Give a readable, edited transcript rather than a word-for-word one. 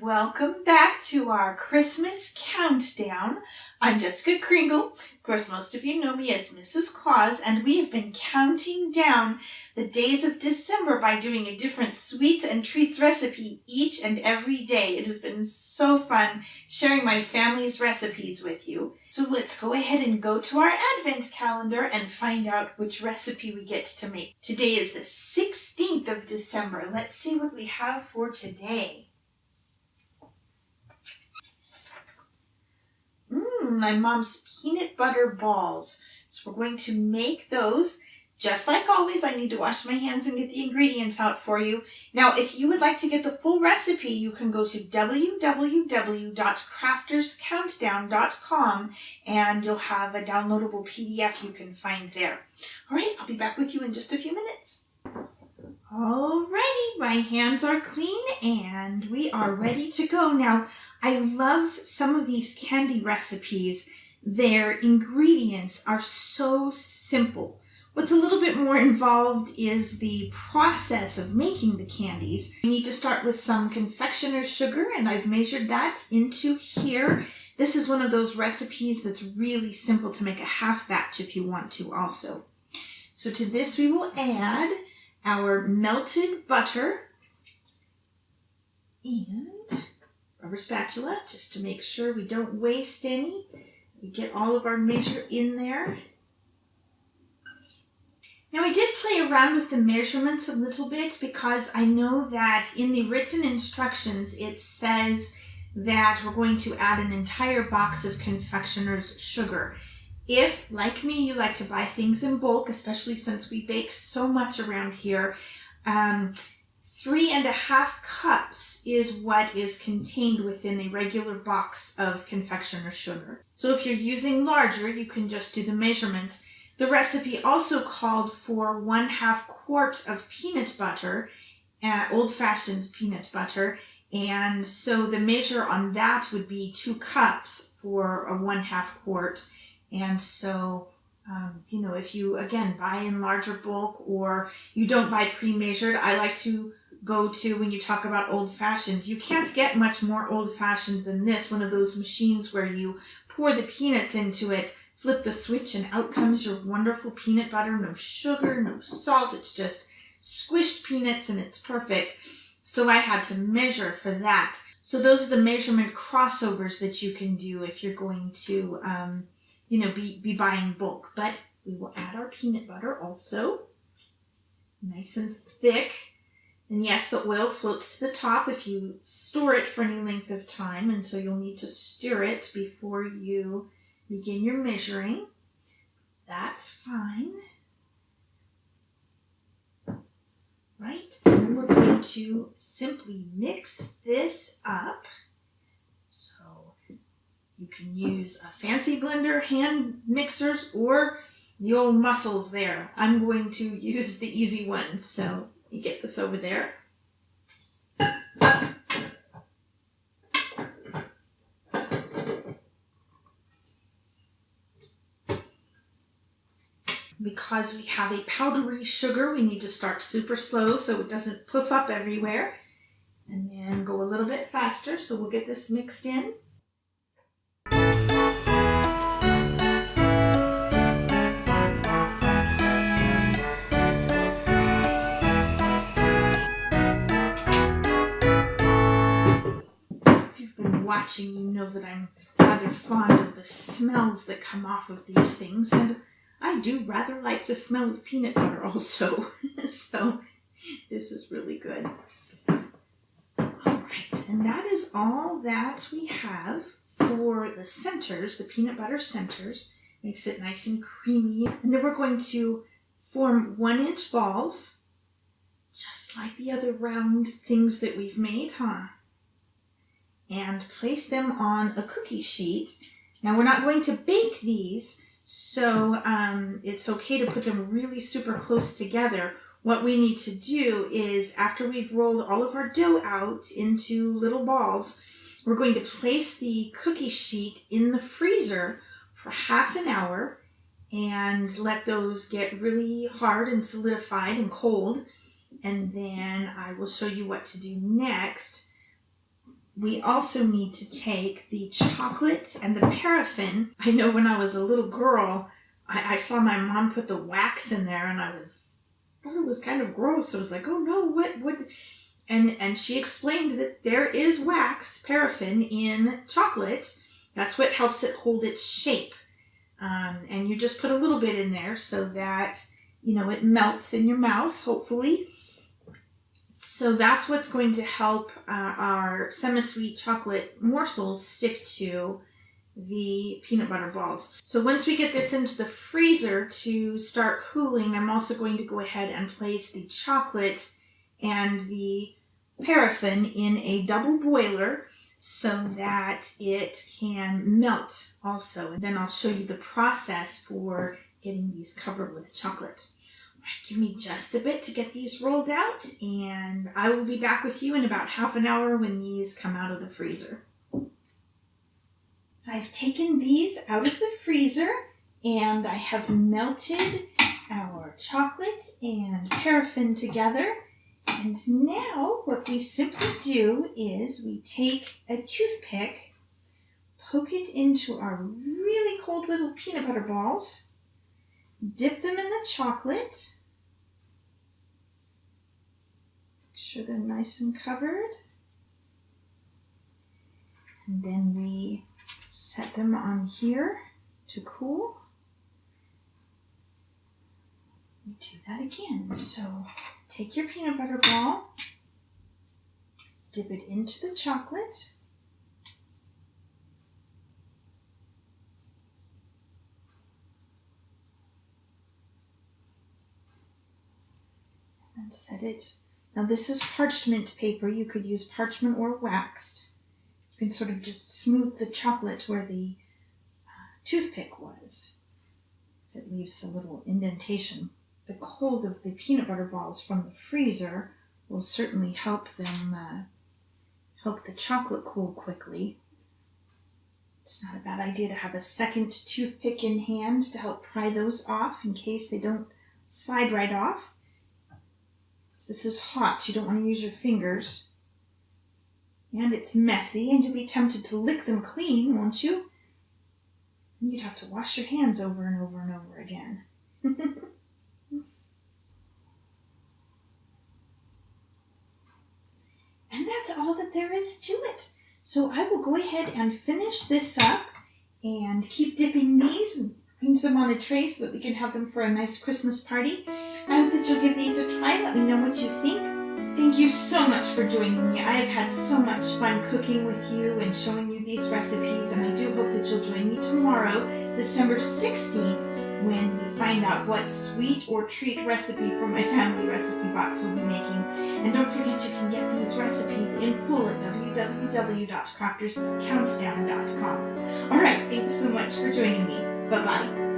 welcome back to our Christmas countdown. I'm Jessica Kringle. Of course, most of you know me as Mrs. Claus, and we have been counting down the days of December by doing a different sweets and treats recipe each and every day. It has been so fun sharing my family's recipes with you. So let's go ahead and go to our Advent calendar and find out which recipe we get to make. Today is the 16th of December. Let's see what we have for today. My mom's peanut butter balls. So we're going to make those. Just like always, I need to wash my hands and get the ingredients out for you. Now, if you would like to get the full recipe, you can go to www.crafterscountdown.com and you'll have a downloadable PDF you can find there. All right, I'll be back with you in just a few minutes. Alrighty, my hands are clean and we are ready to go. Now, I love some of these candy recipes. Their ingredients are so simple. What's a little bit more involved is the process of making the candies. You need to start with some confectioner's sugar, and I've measured that into here. This is one of those recipes that's really simple to make a half batch if you want to also. So to this we will add our melted butter and rubber spatula just to make sure we don't waste any. We get all of our measure in there. Now I did play around with the measurements a little bit because I know that in the written instructions it says that we're going to add an entire box of confectioner's sugar. If, like me, you like to buy things in bulk, especially since we bake so much around here, 3.5 cups is what is contained within a regular box of confectioner's sugar. So if you're using larger, you can just do the measurements. The recipe also called for 1/2 quart of peanut butter, old-fashioned peanut butter, and so the measure on that would be 2 cups for a 1/2 quart. And so, if you, again, buy in larger bulk or you don't buy pre-measured, I like to go to, when you talk about old-fashioned, you can't get much more old-fashioned than this, one of those machines where you pour the peanuts into it, flip the switch, and out comes your wonderful peanut butter. No sugar, no salt. It's just squished peanuts and it's perfect. So I had to measure for that. So those are the measurement crossovers that you can do if you're going to, be buying bulk. But we will add our peanut butter also. Nice and thick. And yes, the oil floats to the top if you store it for any length of time. And so you'll need to stir it before you begin your measuring. That's fine. Right, and then we're going to simply mix this up. So you can use a fancy blender, hand mixers, or the old mussels there. I'm going to use the easy ones, so you get this over there. Because we have a powdery sugar, we need to start super slow so it doesn't poof up everywhere. And then go a little bit faster, so we'll get this mixed in. If you've been watching, you know that I'm rather fond of the smells that come off of these things, and I do rather like the smell of peanut butter also, so this is really good. All right, and that is all that we have for the centers, the peanut butter centers. Makes it nice and creamy. And then we're going to form 1-inch balls, just like the other round things that we've made, and place them on a cookie sheet. Now we're not going to bake these, so it's okay to put them really super close together. What we need to do is, after we've rolled all of our dough out into little balls, we're going to place the cookie sheet in the freezer for half an hour and let those get really hard and solidified and cold. And then I will show you what to do next. we also need to take the chocolate and the paraffin. I know when I was a little girl, I saw my mom put the wax in there, and I thought it was kind of gross. So it's like, oh no, what? And she explained that there is wax, paraffin, in chocolate. That's what helps it hold its shape. And you just put a little bit in there so that, it melts in your mouth, hopefully. So that's what's going to help our semi-sweet chocolate morsels stick to the peanut butter balls. So once we get this into the freezer to start cooling, I'm also going to go ahead and place the chocolate and the paraffin in a double boiler so that it can melt also. And then I'll show you the process for getting these covered with chocolate. All right, give me just a bit to get these rolled out, and I will be back with you in about half an hour when these come out of the freezer. I've taken these out of the freezer, and I have melted our chocolate and paraffin together. And now what we simply do is we take a toothpick, poke it into our really cold little peanut butter balls, dip them in the chocolate, make sure they're nice and covered, and then we set them on here to cool. We do that again. So take your peanut butter ball, dip it into the chocolate, and set it. Now this is parchment paper. You could use parchment or waxed. You can sort of just smooth the chocolate where the toothpick was. It leaves a little indentation. The cold of the peanut butter balls from the freezer will certainly help them, help the chocolate cool quickly. It's not a bad idea to have a second toothpick in hand to help pry those off in case they don't slide right off. So this is hot, you don't want to use your fingers. And it's messy, and you'll be tempted to lick them clean, won't you? And you'd have to wash your hands over and over and over again. And that's all that there is to it. So I will go ahead and finish this up and keep dipping these and put them on a tray so that we can have them for a nice Christmas party. I hope that you'll give these a try. Let me know what you think. Thank you so much for joining me. I have had so much fun cooking with you and showing you these recipes, and I do hope that you'll join me tomorrow, December 16th, when we find out what sweet or treat recipe from my family recipe box we'll be making. And don't forget you can get these recipes in full at www.crafterscountdown.com. All right, thanks so much for joining me. Bye-bye.